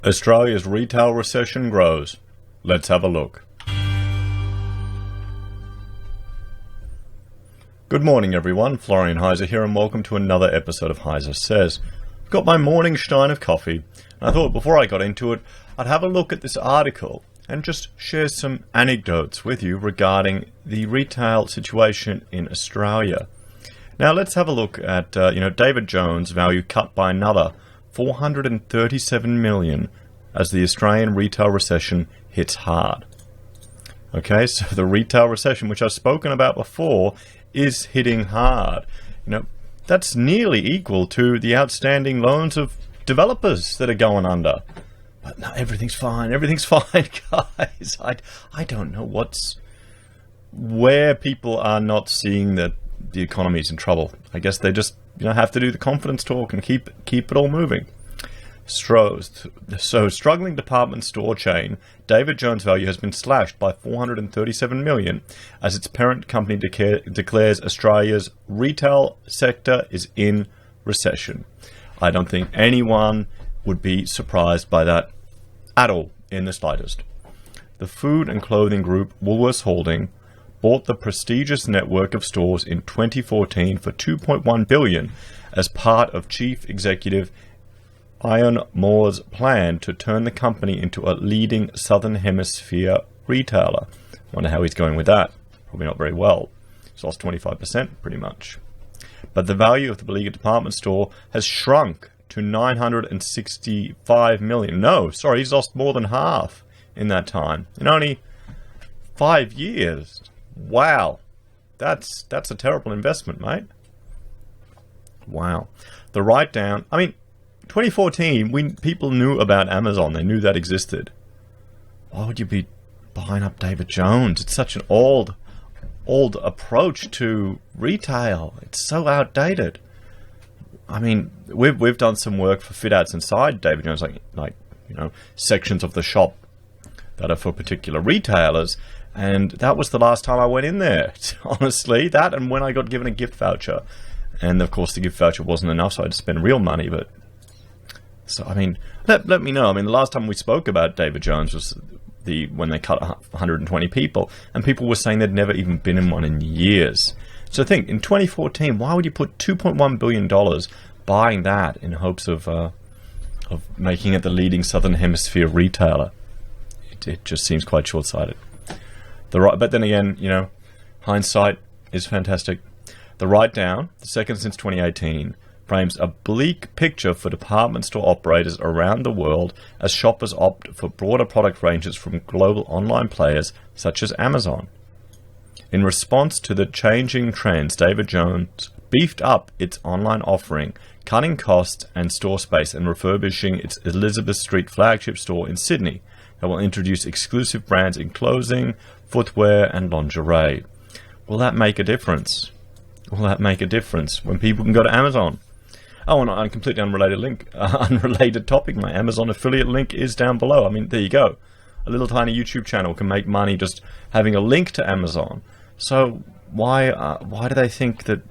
Australia's retail recession grows. Let's have a look. Good morning everyone, Florian Heise here and welcome to another episode of Heise Says. I've got my morning stein of coffee and I thought before I got into it I'd have a look at this article and just share some anecdotes with you regarding the retail situation in Australia. Now let's have a look at David Jones' value cut by another 437 million as the Australian retail recession hits hard. Okay, so the retail recession, which I've spoken about before, is hitting hard. That's nearly equal to the outstanding loans of developers that are going under. But no, everything's fine, guys. I don't know where people are not seeing that the economy's in trouble. I guess they just have to do the confidence talk and keep it all moving. So struggling department store chain David Jones' value has been slashed by 437 million as its parent company declares Australia's retail sector is in recession. I don't think anyone would be surprised by that at all in the slightest. The food and clothing group Woolworths Holding bought the prestigious network of stores in 2014 for $2.1 billion as part of Chief Executive Ian Moore's plan to turn the company into a leading Southern Hemisphere retailer. Wonder how he's going with that. Probably not very well. He's lost 25%, pretty much. But the value of the beleaguered department store has shrunk to 965 million. No, sorry, he's lost more than half in that time. In only 5 years. Wow. That's a terrible investment, mate. Wow. The write-down, 2014, when people knew about Amazon, they knew that existed. Why would you be buying up David Jones? It's such an old approach to retail. It's so outdated. We've done some work for fit outs inside David Jones, like sections of the shop that are for particular retailers, and that was the last time I went in there. Honestly, that and when I got given a gift voucher, and of course the gift voucher wasn't enough, so I had to spend real money, but. So, let me know. The last time we spoke about David Jones was when they cut 120 people, and people were saying they'd never even been in one in years. So think, in 2014, why would you put $2.1 billion buying that in hopes of making it the leading Southern Hemisphere retailer? It just seems quite short-sighted. But then again, hindsight is fantastic. The write-down, the second since 2018, frames a bleak picture for department store operators around the world as shoppers opt for broader product ranges from global online players such as Amazon. In response to the changing trends, David Jones beefed up its online offering, cutting costs and store space and refurbishing its Elizabeth Street flagship store in Sydney that will introduce exclusive brands in clothing, footwear and lingerie. Will that make a difference? Will that make a difference when people can go to Amazon? Oh, and on a completely unrelated topic, my Amazon affiliate link is down below. There you go. A little tiny YouTube channel can make money just having a link to Amazon. So why do they think that,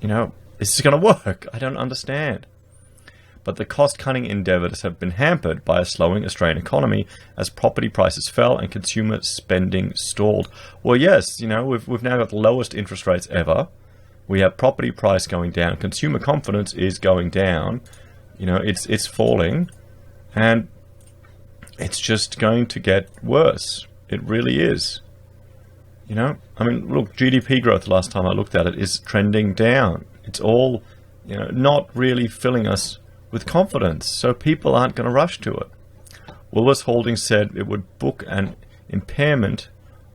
this is going to work? I don't understand. But the cost-cutting endeavours have been hampered by a slowing Australian economy as property prices fell and consumer spending stalled. Well, yes, we've now got the lowest interest rates ever. We have property price going down. Consumer confidence is going down. It's falling. And it's just going to get worse. It really is. Look, GDP growth last time I looked at it is trending down. It's all, not really filling us with confidence. So people aren't going to rush to it. Woolworths Holdings said it would book an impairment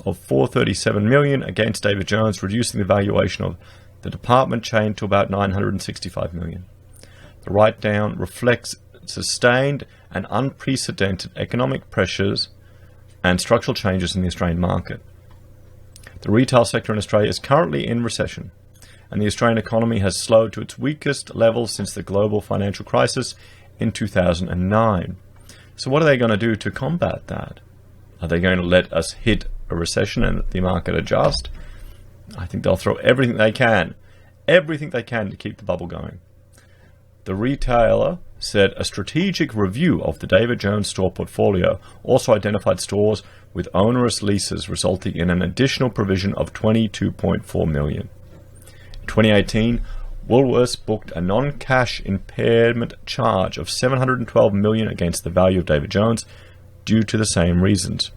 of 437 million against David Jones, reducing the valuation of the department chain to about 965 million. The write-down reflects sustained and unprecedented economic pressures and structural changes in the Australian market. The retail sector in Australia is currently in recession, and the Australian economy has slowed to its weakest level since the global financial crisis in 2009. So what are they going to do to combat that? Are they going to let us hit a recession and the market adjust? I think they'll throw everything they can to keep the bubble going. The retailer said a strategic review of the David Jones store portfolio also identified stores with onerous leases, resulting in an additional provision of $22.4 million. In 2018, Woolworths booked a non-cash impairment charge of $712 million against the value of David Jones due to the same reasons.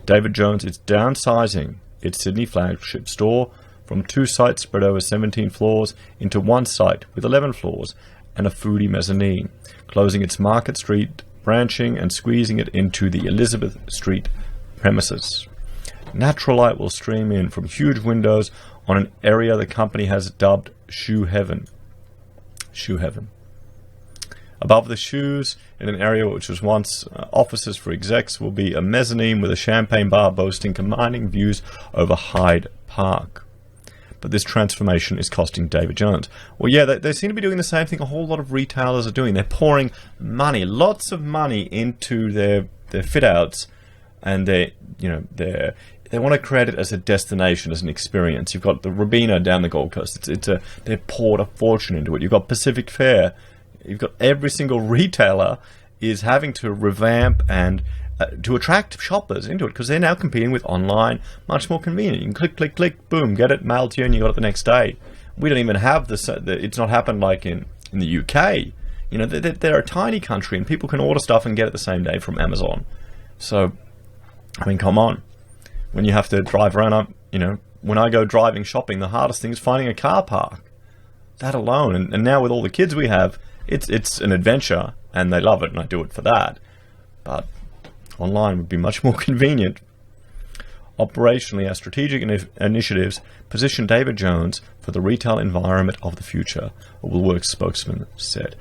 David Jones is downsizing its Sydney flagship store from 2 sites spread over 17 floors into 1 site with 11 floors and a foodie mezzanine, closing its Market Street branching and squeezing it into the Elizabeth Street premises. Natural light will stream in from huge windows on an area the company has dubbed Shoe Heaven. Shoe Heaven. Above the shoes, in an area which was once offices for execs, will be a mezzanine with a champagne bar boasting commanding views over Hyde Park. But this transformation is costing David Jones. Well, yeah, they seem to be doing the same thing a whole lot of retailers are doing. They're pouring money, lots of money into their fit-outs, and they want to create it as a destination, as an experience. You've got the Robina down the Gold Coast. They've poured a fortune into it. You've got Pacific Fair. You've got every single retailer is having to revamp and to attract shoppers into it, because they're now competing with online, much more convenient. You can click, click, click, boom, get it mailed to you, and you got it the next day. We don't even have this. It's not happened like in the UK. They're a tiny country, and people can order stuff and get it the same day from Amazon. So, I mean, come on. When you have to drive around, when I go driving shopping, the hardest thing is finding a car park. That alone, and now with all the kids we have, it's an adventure, and they love it, and I do it for that. But online would be much more convenient. Operationally, our strategic initiatives position David Jones for the retail environment of the future, a Woolworths spokesman said.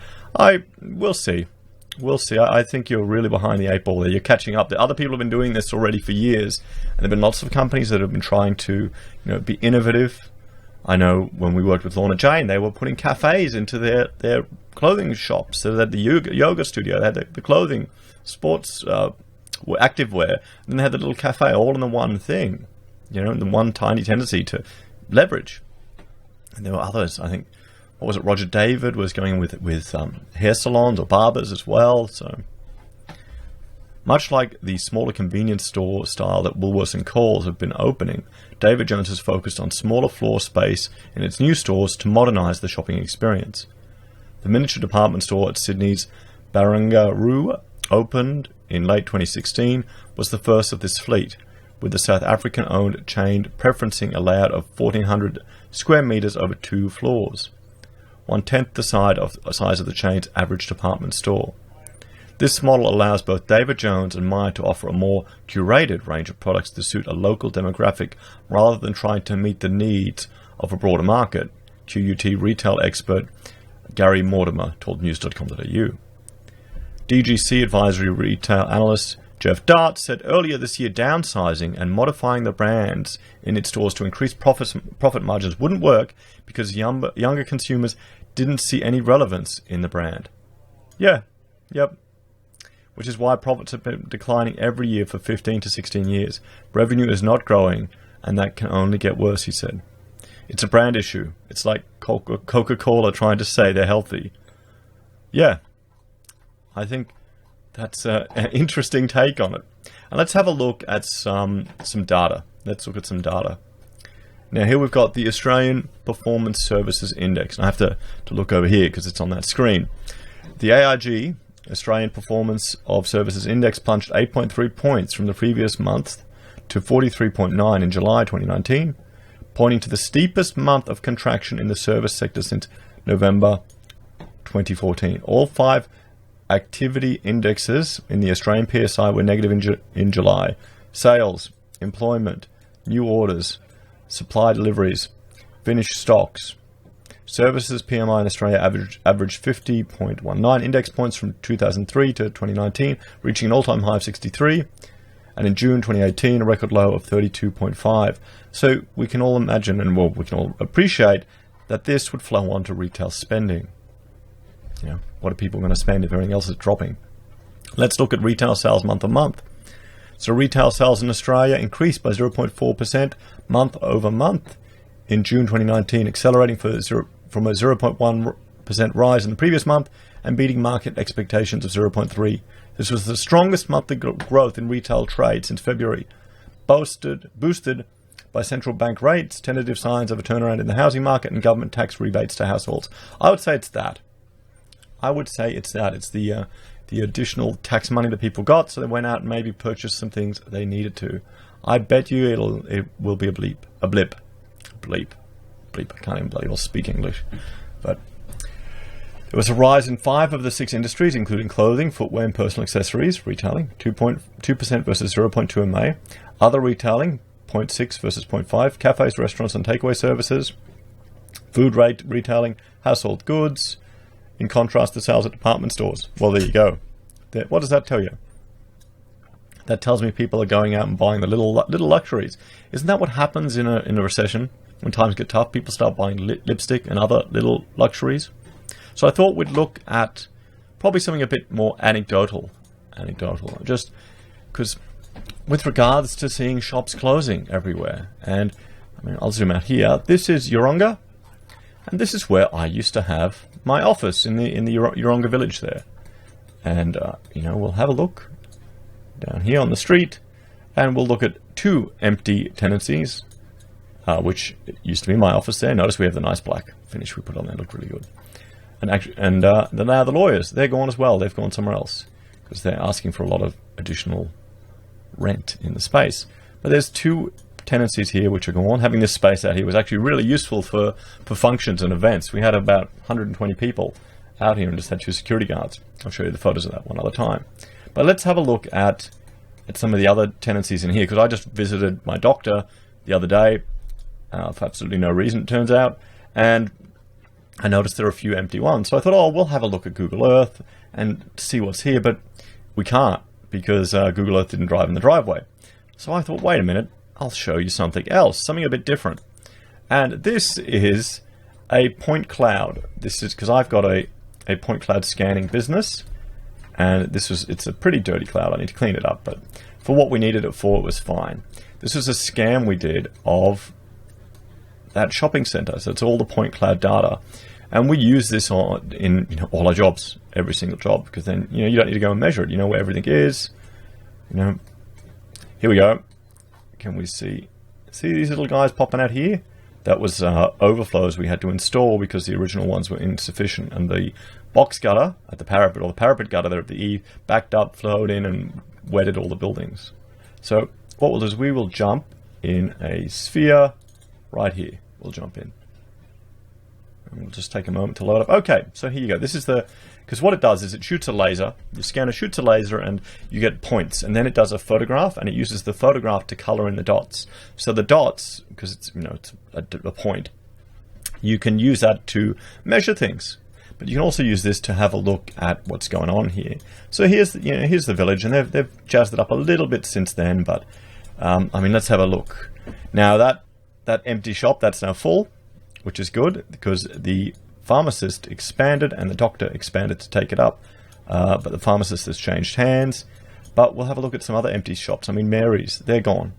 We'll see. We'll see. I think you're really behind the 8 ball there. You're catching up. The other people have been doing this already for years, and there have been lots of companies that have been trying to be innovative. I know when we worked with Lorna Jane, they were putting cafes into their clothing shops. So they had the yoga studio, they had the clothing, sports activewear, and then they had the little cafe all in the one thing, and the one tiny tendency to leverage. And there were others. I think, what was it, Roger David was going with hair salons or barbers as well. So much like the smaller convenience store style that Woolworths and Coles have been opening, David Jones has focused on smaller floor space in its new stores to modernise the shopping experience. The miniature department store at Sydney's Barangaroo, opened in late 2016, was the first of this fleet, with the South African-owned chain preferencing a layout of 1,400 square metres over 2 floors, 1/10 the size of the chain's average department store. This model allows both David Jones and Myer to offer a more curated range of products to suit a local demographic rather than trying to meet the needs of a broader market, QUT retail expert Gary Mortimer told news.com.au. DGC advisory retail analyst Jeff Dart said earlier this year downsizing and modifying the brands in its stores to increase profit margins wouldn't work because younger consumers didn't see any relevance in the brand. Yep. Which is why profits have been declining every year for 15 to 16 years. Revenue is not growing, and that can only get worse, he said. It's a brand issue. It's like Coca-Cola trying to say they're healthy. Yeah, I think that's an interesting take on it. And let's have a look at some data. Let's look at some data. Now here we've got the Australian Performance Services Index. And I have to look over here because it's on that screen. The ARG, Australian Performance of Services Index, plunged 8.3 points from the previous month to 43.9 in July 2019, pointing to the steepest month of contraction in the service sector since November 2014. All 5 activity indexes in the Australian PSI were negative in July. Sales, employment, new orders, supply deliveries, finished stocks. Services PMI in Australia averaged 50.19 index points from 2003 to 2019, reaching an all-time high of 63, and in June 2018 a record low of 32.5. So we can all imagine, and we can all appreciate, that this would flow on to retail spending. What are people going to spend if everything else is dropping? Let's look at retail sales month on month. So retail sales in Australia increased by 0.4% month over month in June 2019, accelerating from a 0.1% 0.8% rise in the previous month and beating market expectations of 0.3. This was the strongest monthly growth in retail trade since February, boosted by central bank rates, tentative signs of a turnaround in the housing market, and government tax rebates to households. I would say it's that. It's the additional tax money that people got, so they went out and maybe purchased some things they needed to. I bet you it will be a blip. I can't even bloody well speak English. But there was a rise in 5 of the 6 industries, including clothing, footwear, and personal accessories, retailing, 2% versus 0.2 in May. Other retailing, 0.6 versus 0.5. Cafes, restaurants, and takeaway services. Food rate retailing, household goods. In contrast to sales at department stores. Well, there you go. What does that tell you? That tells me people are going out and buying the little luxuries. Isn't that what happens in a recession? When times get tough, people start buying lipstick and other little luxuries. So I thought we'd look at probably something a bit more anecdotal, just because with regards to seeing shops closing everywhere. And I mean, I'll zoom out here. This is Yeronga, and this is where I used to have my office in the Yeronga village there. And we'll have a look down here on the street, and we'll look at 2 empty tenancies, which used to be my office there. Notice we have the nice black finish we put on there, looked really good. And now the lawyers, they're gone as well. They've gone somewhere else because they're asking for a lot of additional rent in the space. But there's 2 tenancies here which are gone. Having this space out here was actually really useful for functions and events. We had about 120 people out here and just had 2 security guards. I'll show you the photos of that one other time. But let's have a look at some of the other tenancies in here, because I just visited my doctor the other day for absolutely no reason, it turns out, and I noticed there are a few empty ones. So I thought, we'll have a look at Google Earth and see what's here, but we can't because Google Earth didn't drive in the driveway. So I thought, wait a minute, I'll show you something else, something a bit different. And this is a point cloud. This is because I've got a point cloud scanning business, and it's a pretty dirty cloud. I need to clean it up, but for what we needed it for, it was fine. This was a scan we did of that shopping center, so it's all the point cloud data, and we use this in all our jobs, every single job, because then you don't need to go and measure it. You know where everything is. Here we go. Can we see these little guys popping out here? That was overflows we had to install because the original ones were insufficient, and the box gutter at the parapet, or the parapet gutter there at the eave, backed up, flowed in, and wetted all the buildings. So what we'll do is we will jump in a sphere right here. We'll jump in. And we'll just take a moment to load up. Okay, so here you go. This is because what it does is it shoots a laser. The scanner shoots a laser and you get points, and then it does a photograph, and it uses the photograph to color in the dots. So the dots, because it's a point, you can use that to measure things. But you can also use this to have a look at what's going on here. So here's the village, and they've jazzed it up a little bit since then. But let's have a look. Now that empty shop, that's now full, which is good because the pharmacist expanded and the doctor expanded to take it up. But the pharmacist has changed hands. But we'll have a look at some other empty shops. Mary's, they're gone.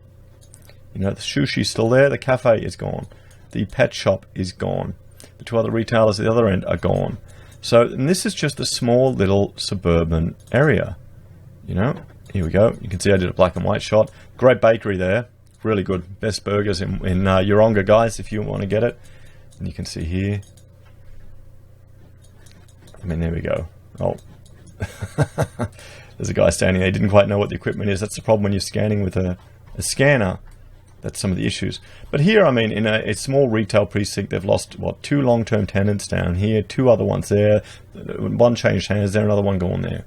The sushi's still there. The cafe is gone. The pet shop is gone. The 2 other retailers at the other end are gone. So, and this is just a small little suburban area. Here we go. You can see I did a black and white shot. Great bakery there. Really good. Best burgers in Yeronga, guys, if you want to get it. And you can see here. There we go. Oh. There's a guy standing there. He didn't quite know what the equipment is. That's the problem when you're scanning with a scanner. That's some of the issues. But here, in a small retail precinct, they've lost, 2 long-term tenants down here, 2 other ones there, 1 changed hands there, another one gone there.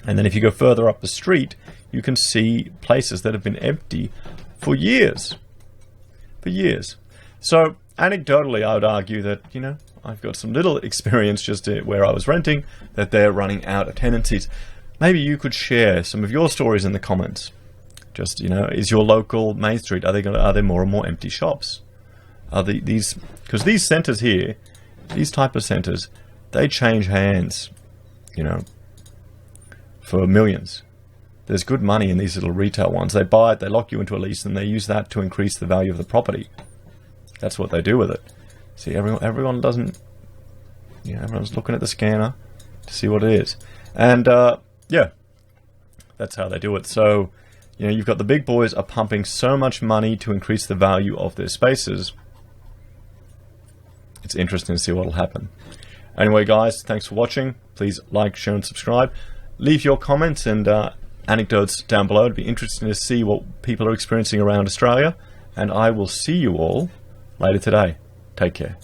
And then if you go further up the street, you can see places that have been empty for years. So, anecdotally, I would argue that, I've got some little experience just where I was renting, that they're running out of tenancies. Maybe you could share some of your stories in the comments. Just, is your local Mainstreet, are there more and more empty shops? Because these centers here, these type of centers, they change hands, for millions. There's good money in these little retail ones. They buy it, they lock you into a lease, and they use that to increase the value of the property. That's what they do with it. See, everyone doesn't You know, everyone's looking at the scanner to see what it is. And yeah, that's how they do it. So, you know, you've got the big boys are pumping so much money to increase the value of their spaces. It's interesting to see what will happen. Anyway, guys, thanks for watching. Please like, share, and subscribe. Leave your comments and anecdotes down below. It'd be interesting to see what people are experiencing around Australia. And I will see you all later today. Take care.